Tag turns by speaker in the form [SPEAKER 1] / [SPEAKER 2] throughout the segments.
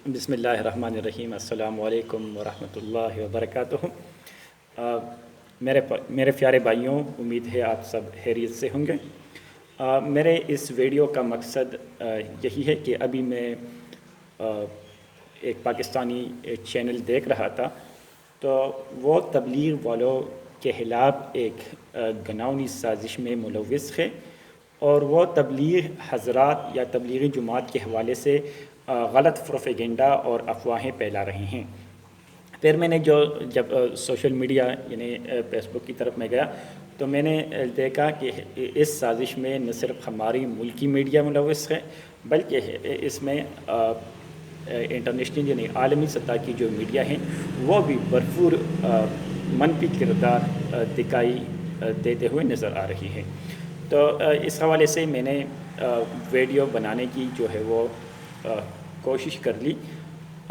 [SPEAKER 1] بسم اللہ الرحمن الرحیم۔ السلام علیکم ورحمۃ اللہ وبرکاتہ۔ میرے پیارے بھائیوں، امید ہے آپ سب خیریت سے ہوں گے۔ میرے اس ویڈیو کا مقصد یہی ہے کہ ابھی میں ایک پاکستانی چینل دیکھ رہا تھا، تو وہ تبلیغ والوں کے خلاف ایک گھناؤنی سازش میں ملوث ہے، اور وہ تبلیغ حضرات یا تبلیغی جماعت کے حوالے سے غلط پروپیگنڈا اور افواہیں پھیلا رہے ہیں۔ پھر میں نے جب سوشل میڈیا یعنی فیس بک کی طرف میں گیا تو میں نے دیکھا کہ اس سازش میں نہ صرف ہماری ملکی میڈیا ملوث ہے، بلکہ اس میں انٹرنیشنل یعنی عالمی سطح کی جو میڈیا ہیں وہ بھی بھرپور منفی کردار دکھائی دیتے ہوئے نظر آ رہی ہے۔ تو اس حوالے سے میں نے ویڈیو بنانے کی جو ہے وہ کوشش کر لی،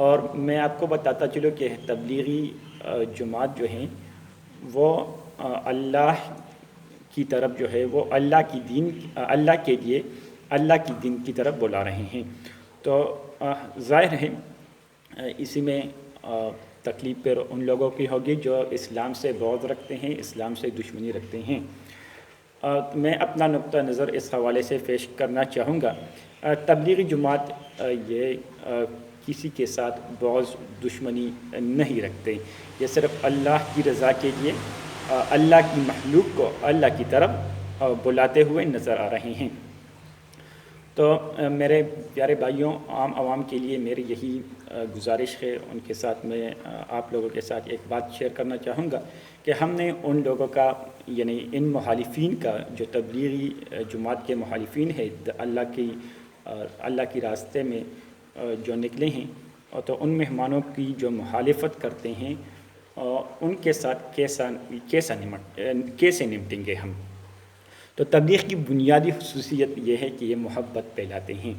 [SPEAKER 1] اور میں آپ کو بتاتا چلوں کہ تبلیغی جماعت جو ہیں وہ اللہ کی طرف جو ہے وہ اللہ کے لیے اللہ کی دین کی طرف بلا رہے ہیں۔ تو ظاہر ہے اسی میں تکلیف پر ان لوگوں کی ہوگی جو اسلام سے بغض رکھتے ہیں، اسلام سے دشمنی رکھتے ہیں۔ میں اپنا نقطہ نظر اس حوالے سے پیش کرنا چاہوں گا۔ تبلیغی جماعت یہ کسی کے ساتھ بغض دشمنی نہیں رکھتے، یہ صرف اللہ کی رضا کے لیے اللہ کی مخلوق کو اللہ کی طرف بلاتے ہوئے نظر آ رہے ہیں۔ تو میرے پیارے بھائیوں، عام عوام کے لیے میری یہی گزارش ہے، ان کے ساتھ میں آپ لوگوں کے ساتھ ایک بات شیئر کرنا چاہوں گا کہ ہم نے ان لوگوں کا یعنی ان مخالفین کا جو تبلیغی جماعت کے مخالفین ہیں اللہ کی راستے میں جو نکلے ہیں، تو ان مہمانوں کی جو مخالفت کرتے ہیں ان کے ساتھ کیسے نمٹیں گے ہم۔ تو تبلیغ کی بنیادی خصوصیت یہ ہے کہ یہ محبت پھیلاتے ہیں،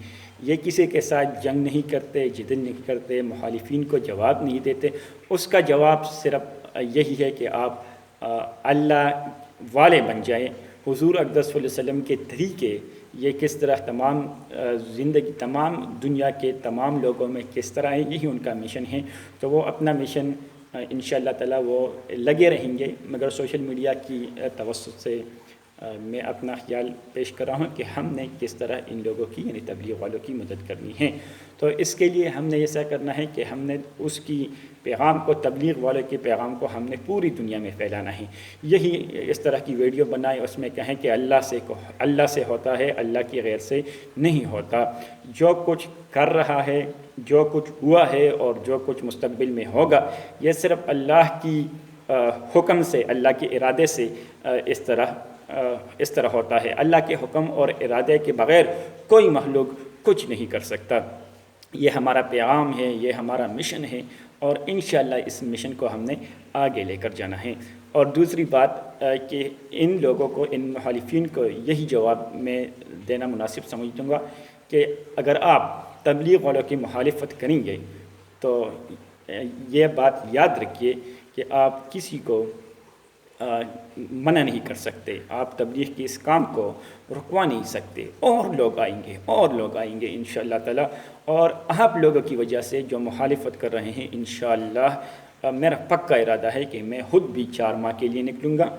[SPEAKER 1] یہ کسی کے ساتھ جنگ نہیں کرتے، جدل نہیں کرتے، مخالفین کو جواب نہیں دیتے۔ اس کا جواب صرف یہی ہے کہ آپ اللہ والے بن جائیں۔ حضور اقدس صلی اللہ علیہ وسلم کے طریقے یہ کس طرح تمام دنیا کے تمام لوگوں میں کس طرح ہیں، یہی ان کا مشن ہے۔ تو وہ اپنا مشن انشاءاللہ تعالی وہ لگے رہیں گے، مگر سوشل میڈیا کی توسط سے میں اپنا خیال پیش کر رہا ہوں کہ ہم نے کس طرح ان لوگوں کی یعنی تبلیغ والوں کی مدد کرنی ہے۔ تو اس کے لیے ہم نے ایسا کرنا ہے کہ ہم نے اس کی پیغام کو، تبلیغ والوں کے پیغام کو ہم نے پوری دنیا میں پھیلانا ہے۔ یہی اس طرح کی ویڈیو بنائیں، اس میں کہیں کہ اللہ سے ہوتا ہے، اللہ کی غیر سے نہیں ہوتا۔ جو کچھ کر رہا ہے، جو کچھ ہوا ہے اور جو کچھ مستقبل میں ہوگا، یہ صرف اللہ کی حکم سے، اللہ کے ارادے سے اس طرح ہوتا ہے۔ اللہ کے حکم اور ارادے کے بغیر کوئی مخلوق کچھ نہیں کر سکتا۔ یہ ہمارا پیغام ہے، یہ ہمارا مشن ہے، اور انشاءاللہ اس مشن کو ہم نے آگے لے کر جانا ہے۔ اور دوسری بات کہ ان لوگوں کو، ان مخالفین کو یہی جواب میں دینا مناسب سمجھوں گا کہ اگر آپ تبلیغ والوں کی مخالفت کریں گے تو یہ بات یاد رکھیے کہ آپ کسی کو منع نہیں کر سکتے، آپ تبلیغ کی اس کام کو رکوا نہیں سکتے، اور لوگ آئیں گے انشاءاللہ تعالی۔ اور آپ لوگوں کی وجہ سے جو مخالفت کر رہے ہیں، انشاءاللہ میرا پکا ارادہ ہے کہ میں خود بھی 4 ماہ کے لیے نکلوں گا،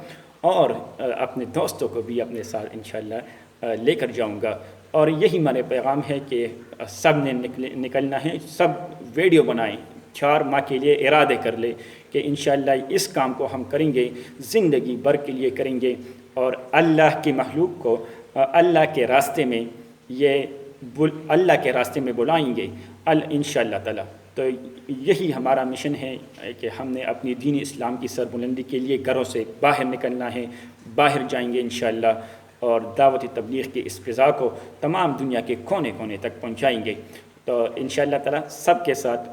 [SPEAKER 1] اور اپنے دوستوں کو بھی اپنے ساتھ انشاءاللہ لے کر جاؤں گا۔ اور یہی ہمارے پیغام ہے کہ سب نے نکلنا ہے، سب ویڈیو بنائیں، 4 ماہ کے لیے ارادے کر لے کہ انشاءاللہ اس کام کو ہم کریں گے، زندگی بھر کے لیے کریں گے، اور اللہ کی مخلوق کو اللہ کے راستے میں بلائیں گے انشاءاللہ تعالی۔ تو یہی ہمارا مشن ہے کہ ہم نے اپنی دین اسلام کی سربلندی کے لیے گھروں سے باہر نکلنا ہے، باہر جائیں گے انشاءاللہ، اور دعوت تبلیغ کی اس فضا کو تمام دنیا کے کونے کونے تک پہنچائیں گے۔ تو انشاءاللہ تعالی سب کے ساتھ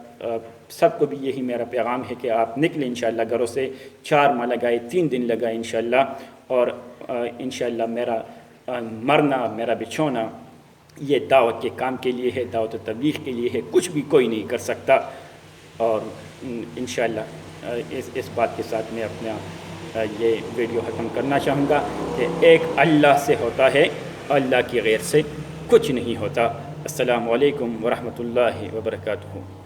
[SPEAKER 1] سب کو بھی یہی میرا پیغام ہے کہ آپ نکلیں انشاءاللہ گھروں سے، 4 ماہ لگائے، 3 دن لگائے انشاءاللہ، اور انشاءاللہ میرا مرنا، میرا بچھونا یہ دعوت کے کام کے لیے ہے، دعوت تبلیغ کے لیے ہے، کچھ بھی کوئی نہیں کر سکتا۔ اور انشاءاللہ اس بات کے ساتھ میں اپنا یہ ویڈیو ختم کرنا چاہوں گا کہ ایک اللہ سے ہوتا ہے، اللہ کی غیر سے کچھ نہیں ہوتا۔ السلام علیکم ورحمۃ اللہ وبرکاتہ۔